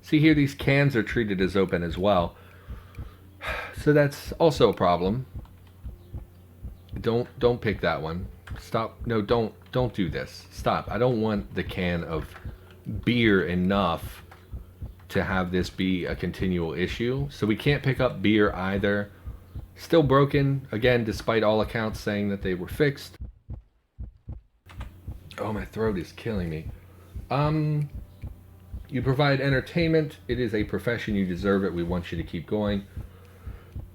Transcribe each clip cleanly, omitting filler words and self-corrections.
See here, these cans are treated as open as well. So that's also a problem. Don't pick that one. Stop. No, don't do this. Stop. I don't want the can of beer enough to have this be a continual issue. So we can't pick up beer either. Still broken, again, despite all accounts saying that they were fixed. Oh, my throat is killing me. You provide entertainment. It is a profession. You deserve it. We want you to keep going.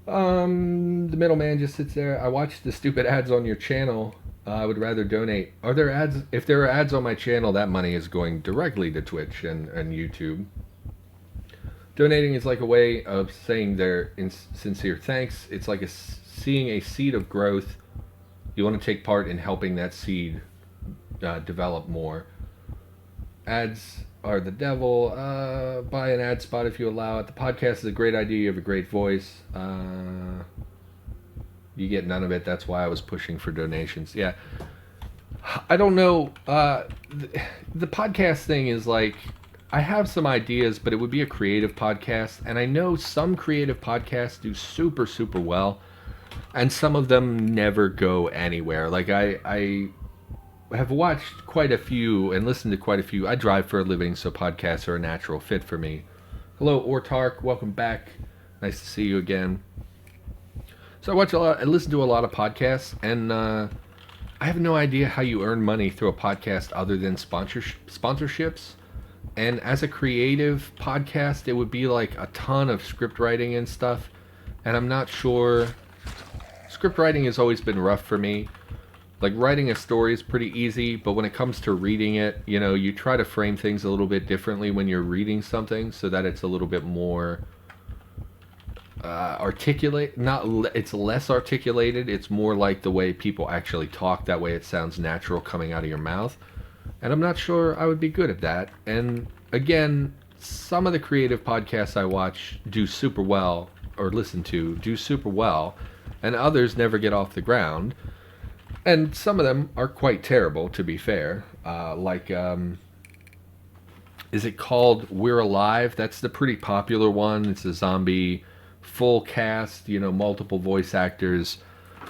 The middleman just sits there. I watched the stupid ads on your channel. I would rather donate. Are there ads? If there are ads on my channel, that money is going directly to Twitch and YouTube. Donating is like a way of saying their sincere thanks. It's like seeing a seed of growth. You want to take part in helping that seed develop more. Ads are the devil. Buy an ad spot if you allow it. The podcast is a great idea. You have a great voice. You get none of it. That's why I was pushing for donations. Yeah. I don't know. The podcast thing is like, I have some ideas, but it would be a creative podcast. And I know some creative podcasts do super, super well. And some of them never go anywhere. Like I have watched quite a few and listened to quite a few. I drive for a living, so podcasts are a natural fit for me. Hello, Ortark. Welcome back. Nice to see you again. So I listen to a lot of podcasts, and I have no idea how you earn money through a podcast other than sponsorships. And as a creative podcast, it would be like a ton of script writing and stuff. And I'm not sure. Script writing has always been rough for me. Like, writing a story is pretty easy, but when it comes to reading it, you know, you try to frame things a little bit differently when you're reading something so that it's a little bit more articulate. It's less articulated. It's more like the way people actually talk. That way it sounds natural coming out of your mouth. And I'm not sure I would be good at that. And again, some of the creative podcasts I watch do super well, or listen to, do super well, and others never get off the ground. And some of them are quite terrible, to be fair. Is it called We're Alive? That's the pretty popular one. It's a zombie full cast, you know, multiple voice actors.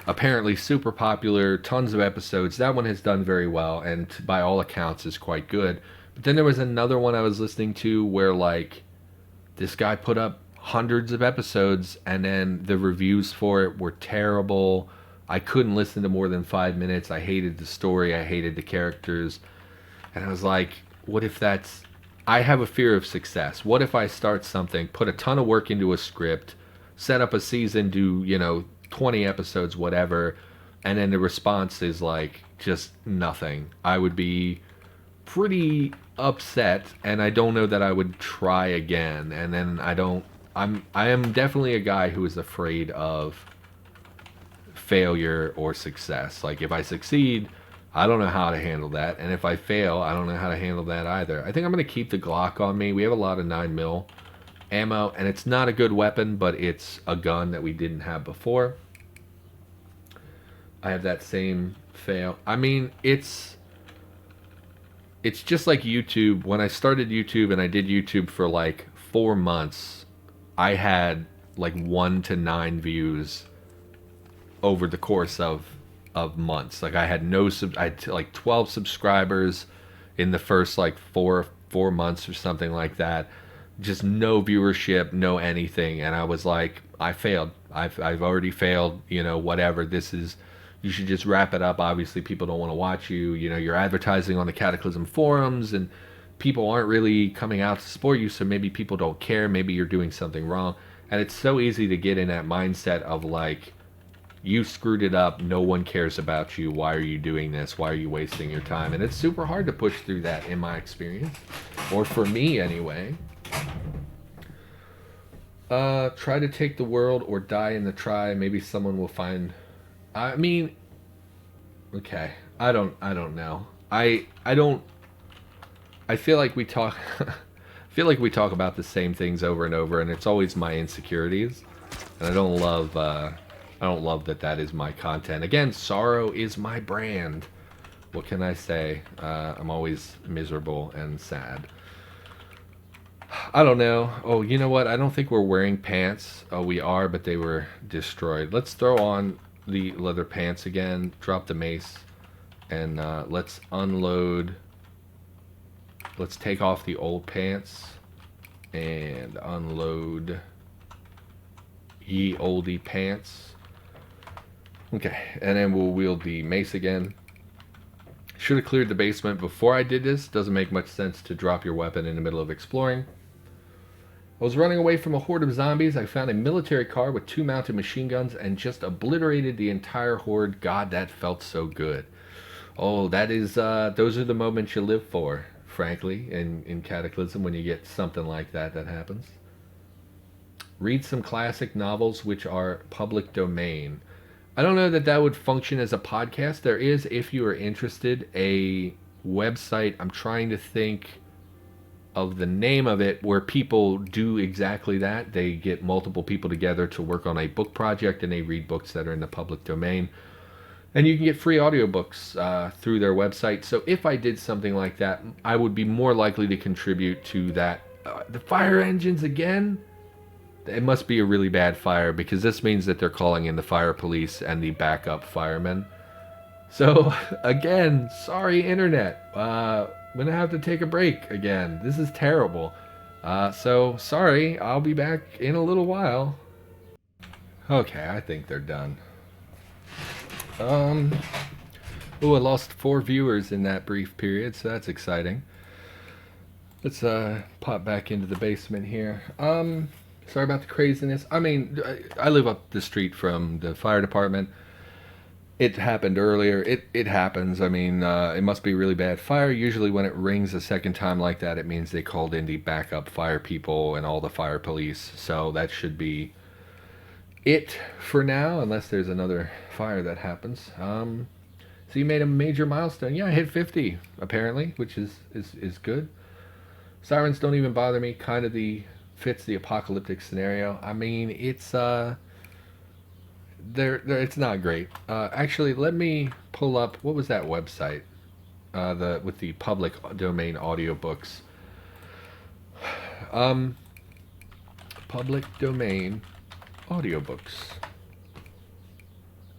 Apparently super popular, tons of episodes. That one has done very well, and by all accounts is quite good. But then there was another one I was listening to where, like, this guy put up hundreds of episodes, and then the reviews for it were terrible. I couldn't listen to more than 5 minutes. I hated the story. I hated the characters. And I was like, what if that's... I have a fear of success. What if I start something, put a ton of work into a script, set up a season, do, you know, 20 episodes, whatever, and then the response is like just nothing. I would be pretty upset, and I don't know that I would try again. And then I am definitely a guy who is afraid of failure or success. Like, if I succeed, I don't know how to handle that, and if I fail, I don't know how to handle that either. I think I'm going to keep the Glock on me. We have a lot of 9mm ammo, and it's not a good weapon, but it's a gun that we didn't have before. I have that same fail. I mean, it's just like YouTube. When I started YouTube, and I did YouTube for like 4 months, I had like 1 to 9 views over the course of months. Like, I had I had like 12 subscribers in the first like four months or something like that. Just no viewership, no anything. And I was like, I failed. I've already failed, you know, whatever. You should just wrap it up. Obviously people don't want to watch you. You know, you're advertising on the Cataclysm forums and people aren't really coming out to support you, so maybe people don't care. Maybe you're doing something wrong. And it's so easy to get in that mindset of like, you screwed it up, no one cares about you, why are you doing this, why are you wasting your time? And it's super hard to push through that, in my experience, or for me anyway. Try to take the world or die in the try. Maybe someone will find... I mean... Okay. I don't know. I feel like we talk... I feel like we talk about the same things over and over, and it's always my insecurities. And I don't love that is my content. Again, sorrow is my brand. What can I say? I'm always miserable and sad. I don't know. Oh, you know what? I don't think we're wearing pants. Oh, we are, but they were destroyed. Let's throw on the leather pants again, drop the mace, and let's unload. Let's take off the old pants and unload ye oldie pants. Okay, and then we'll wield the mace again. Should have cleared the basement before I did this. Doesn't make much sense to drop your weapon in the middle of exploring. I was running away from a horde of zombies. I found a military car with 2 mounted machine guns and just obliterated the entire horde. God, that felt so good. Oh, that is, those are the moments you live for, frankly, in Cataclysm, when you get something like that happens. Read some classic novels which are public domain. I don't know that that would function as a podcast. There is, if you are interested, a website. I'm trying to think of the name of it, where people do exactly that. They get multiple people together to work on a book project, and they read books that are in the public domain. And you can get free audiobooks through their website. So if I did something like that, I would be more likely to contribute to that. The fire engines again? It must be a really bad fire, because this means that they're calling in the fire police and the backup firemen. So, again, sorry, internet. I'm going to have to take a break again. This is terrible. So, sorry. I'll be back in a little while. Okay, I think they're done. Oh, I lost 4 viewers in that brief period, so that's exciting. Let's pop back into the basement here. Sorry about the craziness. I mean, I live up the street from the fire department. It happened earlier. It happens. I mean, it must be a really bad fire. Usually when it rings a second time like that, it means they called in the backup fire people and all the fire police. So that should be it for now, unless there's another fire that happens. So you made a major milestone. Yeah, I hit 50, apparently, which is good. Sirens don't even bother me. Kind of fits the apocalyptic scenario. I mean, it's it's not great. Actually, let me pull up, what was that website? With the public domain audiobooks. Public domain audiobooks.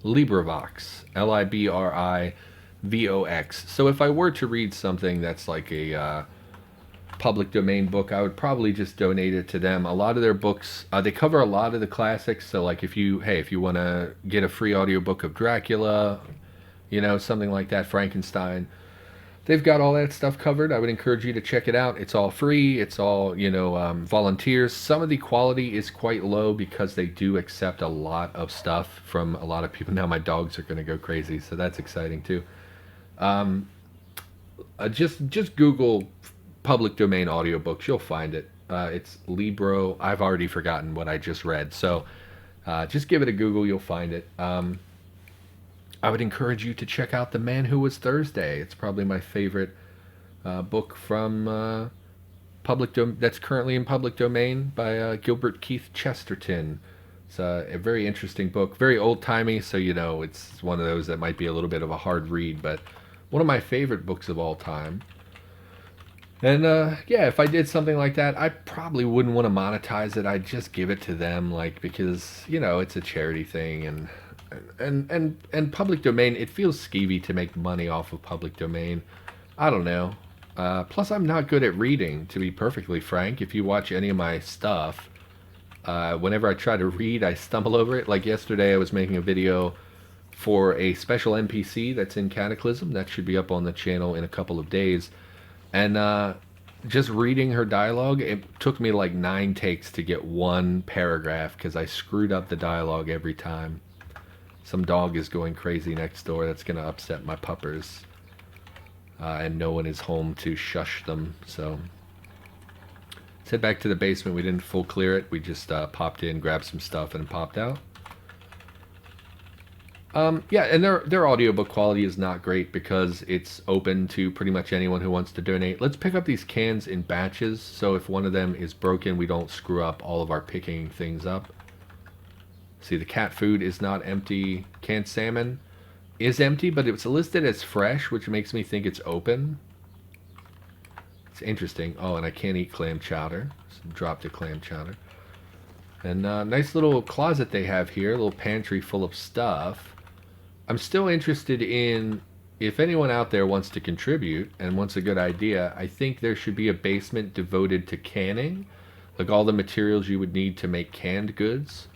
LibriVox. LibriVox. So if I were to read something that's like a public domain book, I would probably just donate it to them. A lot of their books, they cover a lot of the classics. So like if you want to get a free audiobook of Dracula, something like that, Frankenstein, they've got all that stuff covered. I would encourage you to check it out. It's all free. It's all, volunteers. Some of the quality is quite low because they do accept a lot of stuff from a lot of people. Now my dogs are going to go crazy, so that's exciting too. Just Google public domain audiobooks. You'll find it. It's Libro. I've already forgotten what I just read. So just give it a Google. You'll find it. I would encourage you to check out The Man Who Was Thursday. It's probably my favorite book from that's currently in public domain by Gilbert Keith Chesterton. It's a very interesting book. Very old-timey, so it's one of those that might be a little bit of a hard read, but one of my favorite books of all time. And yeah, if I did something like that, I probably wouldn't want to monetize it. I'd just give it to them, because it's a charity thing, and public domain. It feels skeevy to make money off of public domain. I don't know. Plus, I'm not good at reading, to be perfectly frank. If you watch any of my stuff, whenever I try to read, I stumble over it. Like yesterday, I was making a video for a special NPC that's in Cataclysm. That should be up on the channel in a couple of days. And just reading her dialogue, it took me like 9 takes to get one paragraph because I screwed up the dialogue every time. Some dog is going crazy next door. That's going to upset my puppers. And no one is home to shush them. So let's head back to the basement. We didn't full clear it. We just popped in, grabbed some stuff, and popped out. Yeah, and their audiobook quality is not great because it's open to pretty much anyone who wants to donate. Let's pick up these cans in batches, so if one of them is broken, we don't screw up all of our picking things up. See, the cat food is not empty. Canned salmon is empty, but it's listed as fresh, which makes me think it's open. It's interesting. Oh, and I can't eat clam chowder, Dropped a clam chowder. And nice little closet they have here, a little pantry full of stuff. I'm still interested in, if anyone out there wants to contribute and wants a good idea, I think there should be a basement devoted to canning, like all the materials you would need to make canned goods.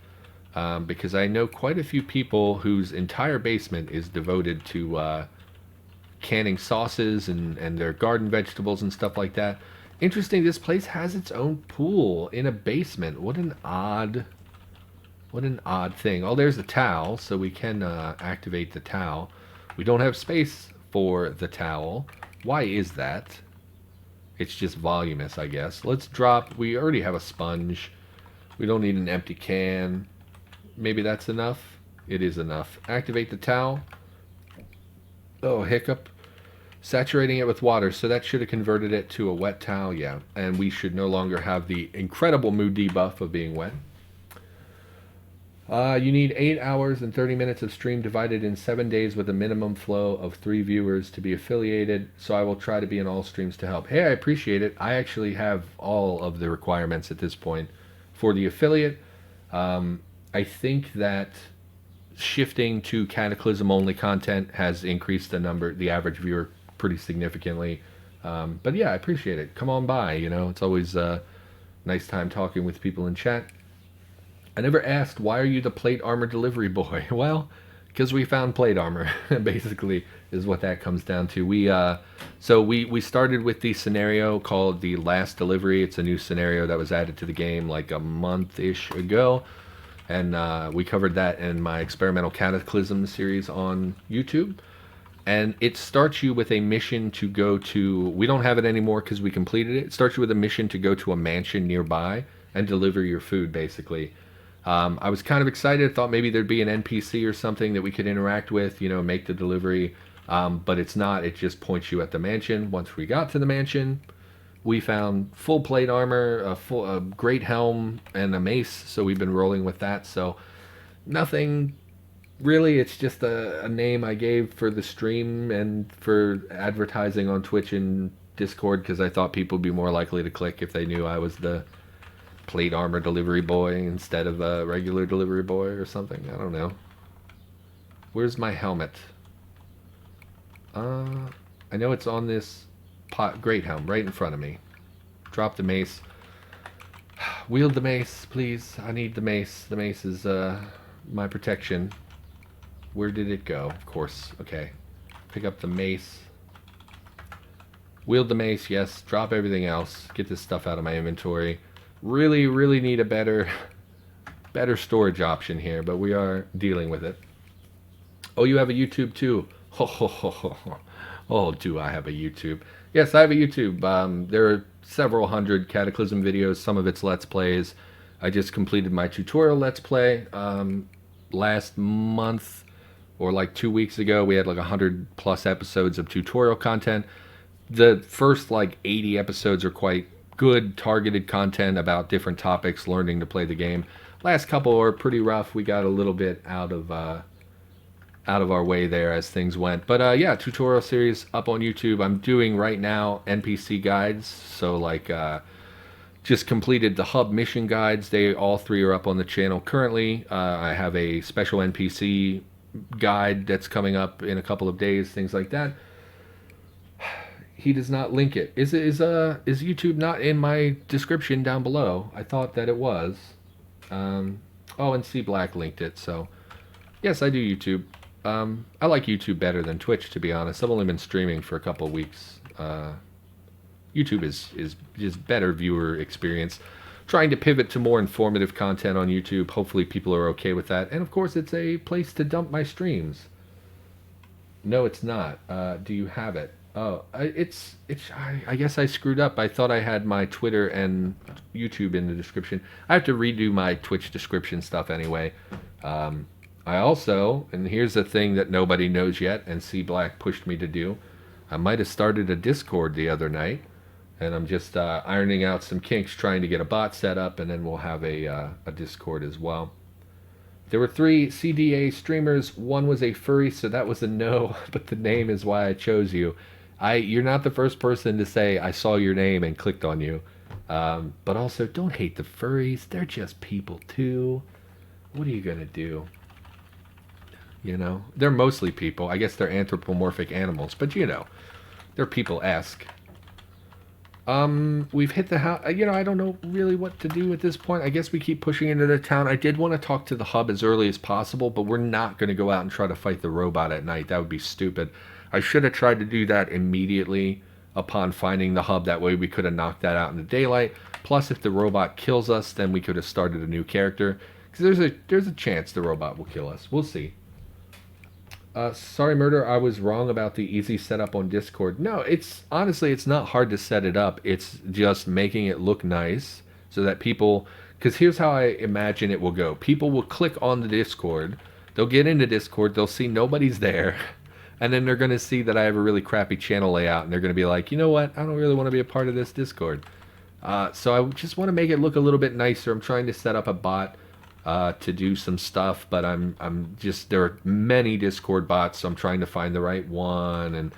Because I know quite a few people whose entire basement is devoted to canning sauces and their garden vegetables and stuff like that. Interesting, this place has its own pool in a basement. What an odd thing. Oh, there's the towel, so we can activate the towel. We don't have space for the towel. Why is that? It's just voluminous, I guess. Let's drop, we already have a sponge. We don't need an empty can. Maybe that's enough? It is enough. Activate the towel. Oh, hiccup. Saturating it with water, so that should have converted it to a wet towel, yeah. And we should no longer have the incredible mood debuff of being wet. You need 8 hours and 30 minutes of stream divided in 7 days with a minimum flow of 3 viewers to be affiliated, so I will try to be in all streams to help. Hey, I appreciate it. I actually have all of the requirements at this point for the affiliate. I think that shifting to Cataclysm only content has increased the average viewer pretty significantly. But yeah, I appreciate it. Come on by, you know, it's always a nice time talking with people in chat. I never asked, why are you the plate armor delivery boy? Well, because we found plate armor, basically, is what that comes down to. We started with the scenario called The Last Delivery. It's a new scenario that was added to the game like a month-ish ago. And we covered that in my Experimental Cataclysm series on YouTube. And it starts you with a mission to go to... We don't have it anymore because we completed it. It starts you with a mission to go to a mansion nearby and deliver your food, basically. I was kind of excited. Thought maybe there'd be an NPC or something that we could interact with, you know, make the delivery. But it's not. It just points you at the mansion. Once we got to the mansion, we found full plate armor, a great helm, and a mace. So we've been rolling with that. So nothing really. It's just a name I gave for the stream and for advertising on Twitch and Discord, because I thought people would be more likely to click if they knew I was the plate armor delivery boy instead of a regular delivery boy or something. I don't know. Where's my helmet? I know it's on this great helm right in front of me. Drop the mace. Wield the mace, please. I need the mace. The mace is my protection. Where did it go? Of course. Okay. Pick up the mace. Wield the mace, yes. Drop everything else. Get this stuff out of my inventory. Really need a better storage option here, but we are dealing with it. Oh, you have a YouTube too. Oh, do I have a YouTube? Yes, I have a YouTube. There are several hundred Cataclysm videos. Some of it's Let's Plays. I just completed my tutorial Let's Play last month, or like 2 weeks ago. We had like 100 plus episodes of tutorial content. The first like 80 episodes are quite good targeted content about different topics, learning to play the game. Last couple are pretty rough. We got a little bit out of our way there as things went. But yeah, tutorial series up on YouTube. I'm doing right now NPC guides. So like just completed the hub mission guides. They all 3 are up on the channel currently. I have a special NPC guide that's coming up in a couple of days, things like that. He does not link it. Is YouTube not in my description down below? I thought that it was. Oh, and C Black linked it. So yes, I do YouTube. I like YouTube better than Twitch, to be honest. I've only been streaming for a couple of weeks. YouTube is just better viewer experience. Trying to pivot to more informative content on YouTube. Hopefully people are okay with that. And of course, it's a place to dump my streams. No, it's not. Do you have it? Oh, I guess I screwed up. I thought I had my Twitter and YouTube in the description. I have to redo my Twitch description stuff anyway. I also, and here's the thing that nobody knows yet, and C Black pushed me to do, I might have started a Discord the other night, and I'm just ironing out some kinks, trying to get a bot set up, and then we'll have a Discord as well. There were 3 CDDA streamers. One was a furry, so that was a no, but the name is why I chose you. You're not the first person to say I saw your name and clicked on you. But also, don't hate the furries. They're just people too. What are you gonna do? You know, they're mostly people. I guess they're anthropomorphic animals, but you know, they're people-esque. We've hit the house. You know, I don't know really what to do at this point. I guess we keep pushing into the town. I did want to talk to the hub as early as possible, but we're not going to go out and try to fight the robot at night. That would be stupid. I should have tried to do that immediately upon finding the hub. That way we could have knocked that out in the daylight. Plus, if the robot kills us, then we could have started a new character. Because there's a chance the robot will kill us. We'll see. Sorry, Murder, I was wrong about the easy setup on Discord. No, it's honestly, it's not hard to set it up. It's just making it look nice so that people, because here's how I imagine it will go. People will click on the Discord, they'll get into Discord, they'll see nobody's there, and then they're going to see that I have a really crappy channel layout, and they're going to be like, you know what, I don't really want to be a part of this Discord. So I just want to make it look a little bit nicer. I'm trying to set up a bot to do some stuff, but I'm just, there are many Discord bots, so I'm trying to find the right one, and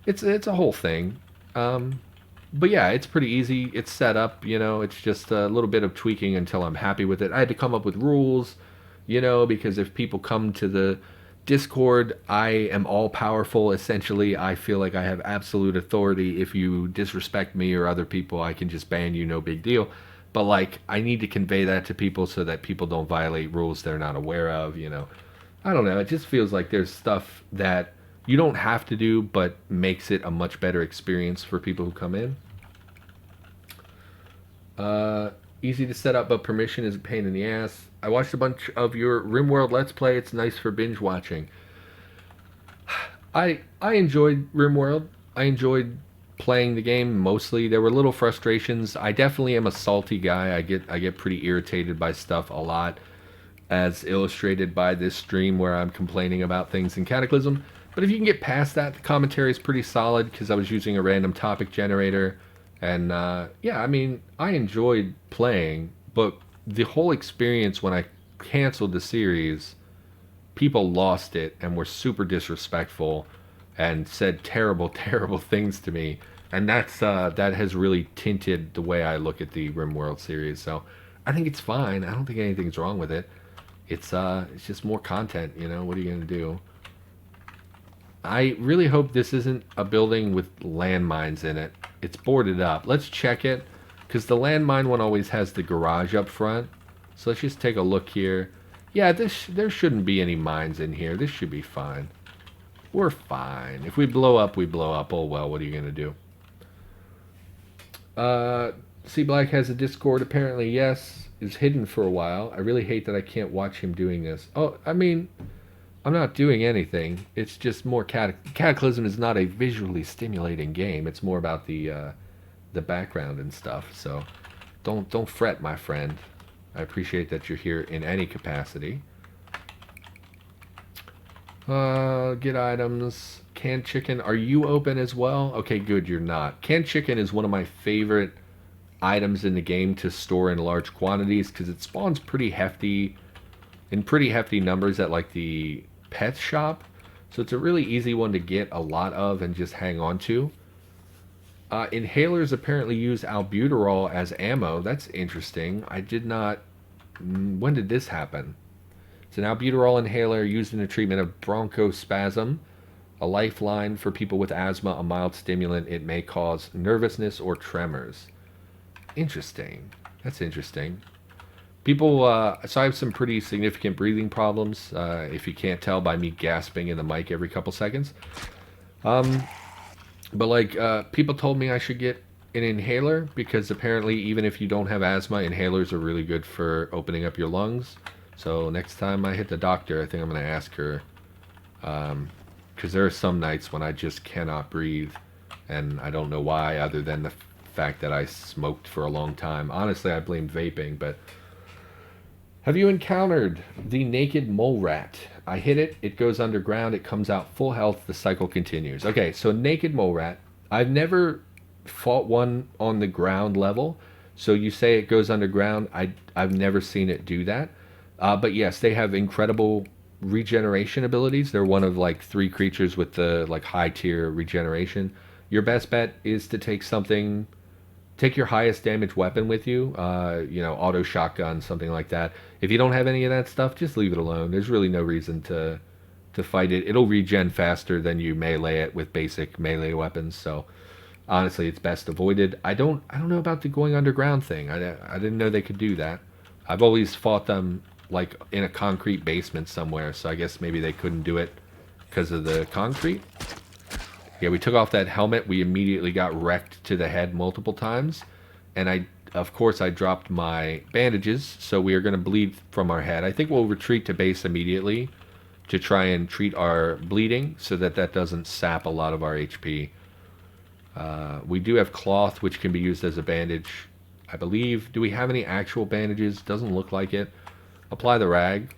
it's a whole thing. But yeah, it's pretty easy. It's set up, you know. It's just a little bit of tweaking until I'm happy with it. I had to come up with rules, you know, because if people come to the Discord, I am all powerful. Essentially, I feel like I have absolute authority. If you disrespect me or other people, I can just ban you, no big deal. But like, I need to convey that to people so that people don't violate rules they're not aware of, you know. I don't know, it just feels like there's stuff that you don't have to do, but makes it a much better experience for people who come in. Easy to set up, but permission is a pain in the ass. I watched a bunch of your RimWorld Let's Play. It's nice for binge watching. I enjoyed RimWorld. I enjoyed playing the game mostly. There were little frustrations. I definitely am a salty guy. I get pretty irritated by stuff a lot, as illustrated by this stream where I'm complaining about things in Cataclysm. But if you can get past that, the commentary is pretty solid because I was using a random topic generator. And yeah, I mean, I enjoyed playing, but the whole experience when I canceled the series, people lost it and were super disrespectful and said terrible, terrible things to me. And that's that has really tinted the way I look at the RimWorld series. So I think it's fine. I don't think anything's wrong with it. It's just more content, you know. What are you gonna do? I really hope this isn't a building with landmines in it. It's boarded up. Let's check it, because the landmine one always has the garage up front. So let's just take a look here. Yeah, there shouldn't be any mines in here. This should be fine. We're fine. If we blow up, we blow up. Oh well, what are you gonna do? C Black has a Discord. Apparently, yes, is hidden for a while. I really hate that I can't watch him doing this. Oh, I mean, I'm not doing anything. It's just more Cataclysm is not a visually stimulating game. It's more about the background and stuff. So don't fret, my friend. I appreciate that you're here in any capacity. Get items. Canned chicken. Are you open as well? Okay, good, you're not. Canned chicken is one of my favorite items in the game to store in large quantities because it spawns pretty hefty, in pretty hefty numbers at like the pet shop. So it's a really easy one to get a lot of and just hang on to. Inhalers apparently use albuterol as ammo. That's interesting. I did not... When did this happen? It's an albuterol inhaler used in the treatment of bronchospasm, a lifeline for people with asthma, a mild stimulant. It may cause nervousness or tremors. Interesting. That's interesting. People, so I have some pretty significant breathing problems, if you can't tell by me gasping in the mic every couple seconds. But like, people told me I should get an inhaler because apparently even if you don't have asthma, inhalers are really good for opening up your lungs. So next time I hit the doctor, I think I'm going to ask her, because there are some nights when I just cannot breathe, and I don't know why other than the fact that I smoked for a long time. Honestly, I blame vaping, but... Have you encountered the naked mole rat? I hit it, it goes underground, it comes out full health, the cycle continues. Okay, so naked mole rat. I've never fought one on the ground level, so you say it goes underground. I've never seen it do that. But yes, they have incredible regeneration abilities. They're one of like 3 creatures with the like high tier regeneration. Your best bet is to take something Take your highest damage weapon with you, auto shotgun, something like that. If you don't have any of that stuff, just leave it alone. There's really no reason to fight it. It'll regen faster than you melee it with basic melee weapons. So honestly, it's best avoided. I don't know about the going underground thing. I didn't know they could do that. I've always fought them like in a concrete basement somewhere. So I guess maybe they couldn't do it because of the concrete. Yeah, we took off that helmet. We immediately got wrecked to the head multiple times. And of course, I dropped my bandages. So we are going to bleed from our head. I think we'll retreat to base immediately to try and treat our bleeding so that doesn't sap a lot of our HP. We do have cloth, which can be used as a bandage, I believe. Do we have any actual bandages? Doesn't look like it. Apply the rag.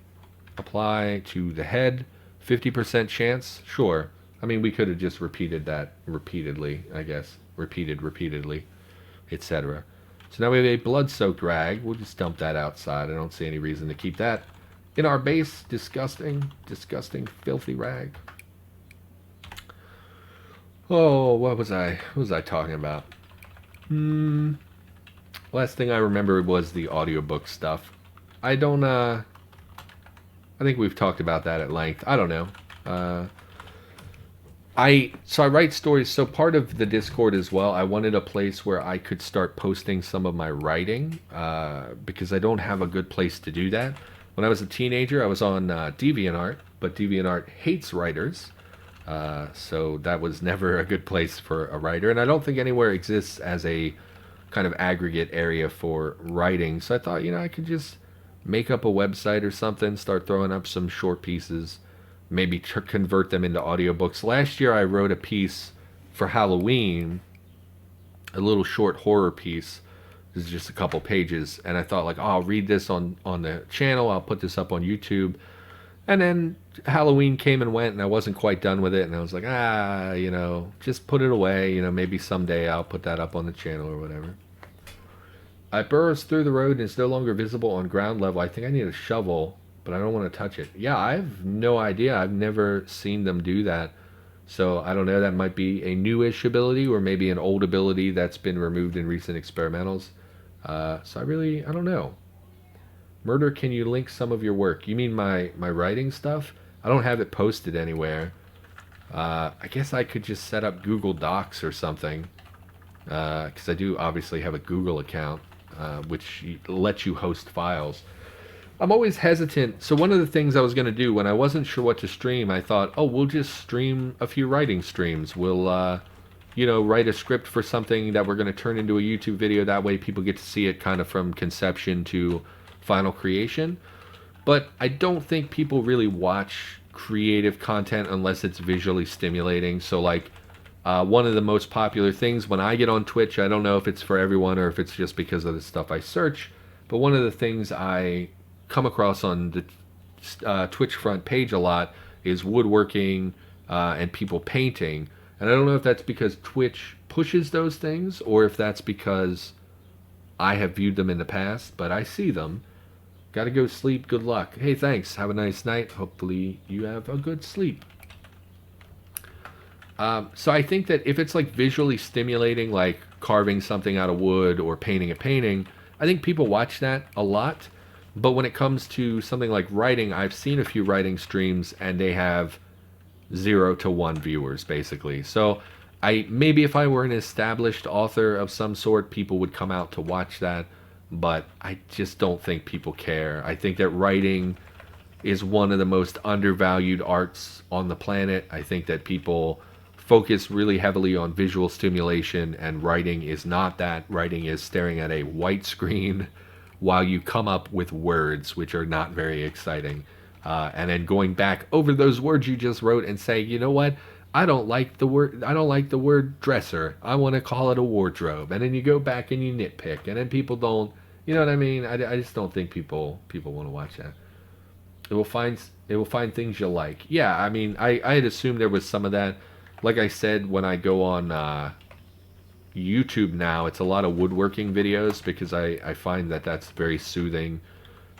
Apply to the head. 50% chance? Sure. I mean, we could have just repeated that repeatedly, I guess. Repeatedly, etc. So now we have a blood-soaked rag. We'll just dump that outside. I don't see any reason to keep that in our base. Disgusting, filthy rag. Oh, what was I talking about? Last thing I remember was the audiobook stuff. I think we've talked about that at length. I don't know. I write stories. So part of the Discord as well, I wanted a place where I could start posting some of my writing because I don't have a good place to do that. When I was a teenager, I was on DeviantArt, but DeviantArt hates writers. So that was never a good place for a writer. And I don't think anywhere exists as a kind of aggregate area for writing. So I thought, I could just make up a website or something, start throwing up some short pieces, maybe convert them into audiobooks. Last year I wrote a piece for Halloween, a little short horror piece. This is just a couple pages. And I thought like, I'll read this on the channel. I'll put this up on YouTube. And then Halloween came and went, and I wasn't quite done with it. And I was like, just put it away. Maybe someday I'll put that up on the channel or whatever. I burst through the road and it's no longer visible on ground level. I think I need a shovel, but I don't want to touch it. Yeah, I have no idea. I've never seen them do that. So I don't know. That might be a newish ability or maybe an old ability that's been removed in recent experimentals. So I don't know. Murder, can you link some of your work? You mean my writing stuff? I don't have it posted anywhere. I guess I could just set up Google Docs or something. Because I do obviously have a Google account, which lets you host files. I'm always hesitant. So one of the things I was going to do when I wasn't sure what to stream, I thought, we'll just stream a few writing streams. We'll, write a script for something that we're going to turn into a YouTube video. That way people get to see it kind of from conception to final creation. But I don't think people really watch creative content unless it's visually stimulating. So like one of the most popular things when I get on Twitch, I don't know if it's for everyone or if it's just because of the stuff I search, but one of the things I come across on the Twitch front page a lot is woodworking and people painting. And I don't know if that's because Twitch pushes those things or if that's because I have viewed them in the past, but I see them. Gotta go sleep. Good luck. Hey, thanks. Have a nice night. Hopefully you have a good sleep. So I think that if it's like visually stimulating, like carving something out of wood or painting a painting, I think people watch that a lot. But when it comes to something like writing, I've seen a few writing streams and they have 0 to 1 viewers basically. So maybe if I were an established author of some sort, people would come out to watch that. But I just don't think people care. I think that writing is one of the most undervalued arts on the planet. I think that people focus really heavily on visual stimulation, and writing is not that. Writing is staring at a white screen while you come up with words, which are not very exciting. And then going back over those words you just wrote and say, you know what? I don't like the word dresser. I want to call it a wardrobe. And then you go back and you nitpick, and then people don't. You know what I mean? I just don't think people want to watch that. It will find things you like. Yeah, I mean, I had assumed there was some of that. Like I said, when I go on YouTube now, it's a lot of woodworking videos because I find that that's very soothing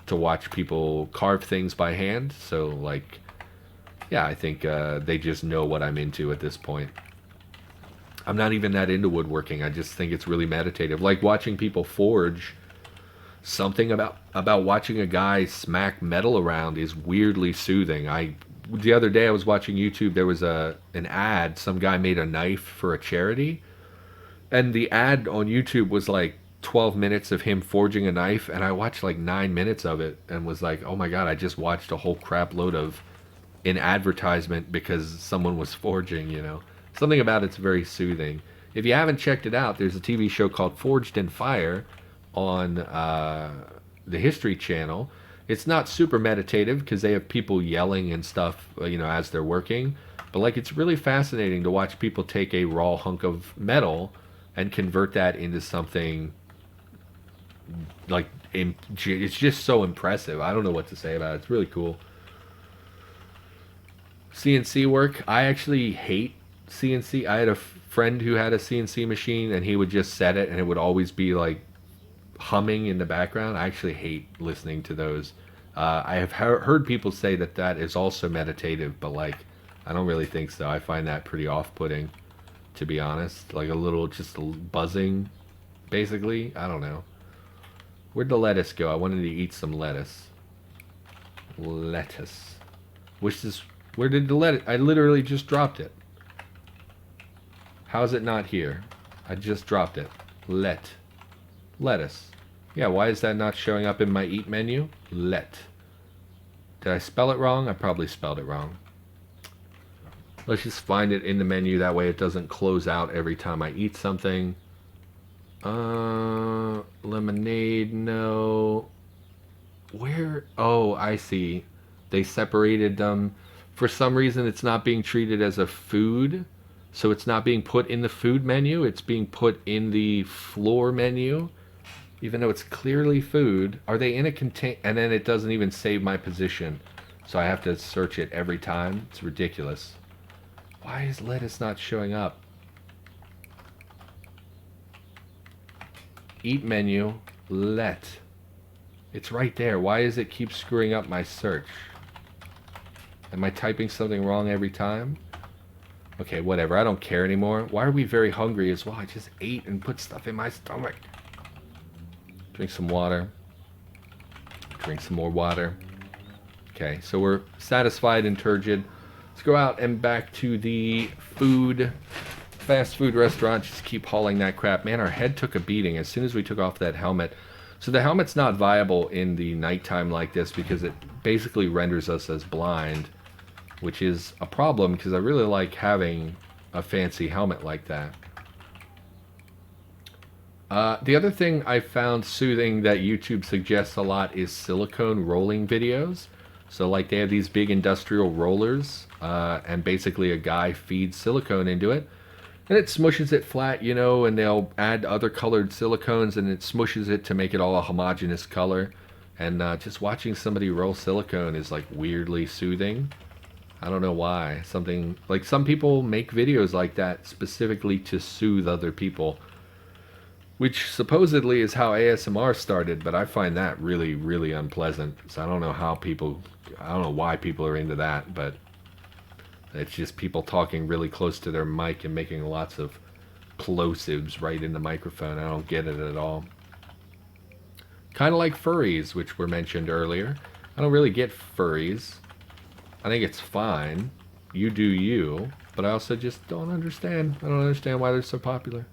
to watch people carve things by hand. So like, yeah, I think they just know what I'm into at this point. I'm not even that into woodworking. I just think it's really meditative. Like watching people forge, something about watching a guy smack metal around is weirdly soothing. The other day I was watching YouTube. There was an ad. Some guy made a knife for a charity, and the ad on YouTube was like 12 minutes of him forging a knife, and I watched like 9 minutes of it and was like, oh my god, I just watched a whole crap load of an advertisement because someone was forging. Something about it's very soothing. If you haven't checked it out, there's a TV show called Forged in Fire on the History Channel. It's not super meditative because they have people yelling and stuff, as they're working. But like, it's really fascinating to watch people take a raw hunk of metal and convert that into something like it's just so impressive. I don't know what to say about it. It's really cool. CNC work. I actually hate CNC. I had a friend who had a CNC machine, and he would just set it, and it would always be like humming in the background. I actually hate listening to those. I have heard people say that is also meditative, but like, I don't really think so. I find that pretty off-putting, to be honest. Like just a buzzing, basically. I don't know. Where'd the lettuce go? I wanted to eat some lettuce. Lettuce. Where did the lettuce? I literally just dropped it. How is it not here? I just dropped it. Lettuce. Yeah, why is that not showing up in my eat menu? Did I spell it wrong? I probably spelled it wrong. Let's just find it in the menu. That way it doesn't close out every time I eat something. Lemonade, no. Where? Oh, I see. They separated them. For some reason, it's not being treated as a food. So it's not being put in the food menu. It's being put in the floor menu. Even though it's clearly food. Are they in a contain? And then it doesn't even save my position. So I have to search it every time. It's ridiculous. Why is lettuce not showing up? Eat menu. It's right there. Why does it keep screwing up my search? Am I typing something wrong every time? Okay, whatever. I don't care anymore. Why are we very hungry as well? I just ate and put stuff in my stomach. Drink some water. Drink some more water. Okay, so we're satisfied and turgid. Let's go out and back to the fast food restaurant. Just keep hauling that crap. Man, our head took a beating as soon as we took off that helmet. So the helmet's not viable in the nighttime like this because it basically renders us as blind, which is a problem because I really like having a fancy helmet like that. The other thing I found soothing that YouTube suggests a lot is silicone rolling videos. So like they have these big industrial rollers, and basically a guy feeds silicone into it, and it smushes it flat, and they'll add other colored silicones, and it smushes it to make it all a homogeneous color. And just watching somebody roll silicone is like weirdly soothing. I don't know why. Something like some people make videos like that specifically to soothe other people, which supposedly is how ASMR started, but I find that really, really unpleasant. So I don't know why people are into that, but it's just people talking really close to their mic and making lots of plosives right in the microphone. I don't get it at all. Kind of like furries, which were mentioned earlier. I don't really get furries. I think it's fine. You do you. But I also just don't understand. I don't understand why they're so popular.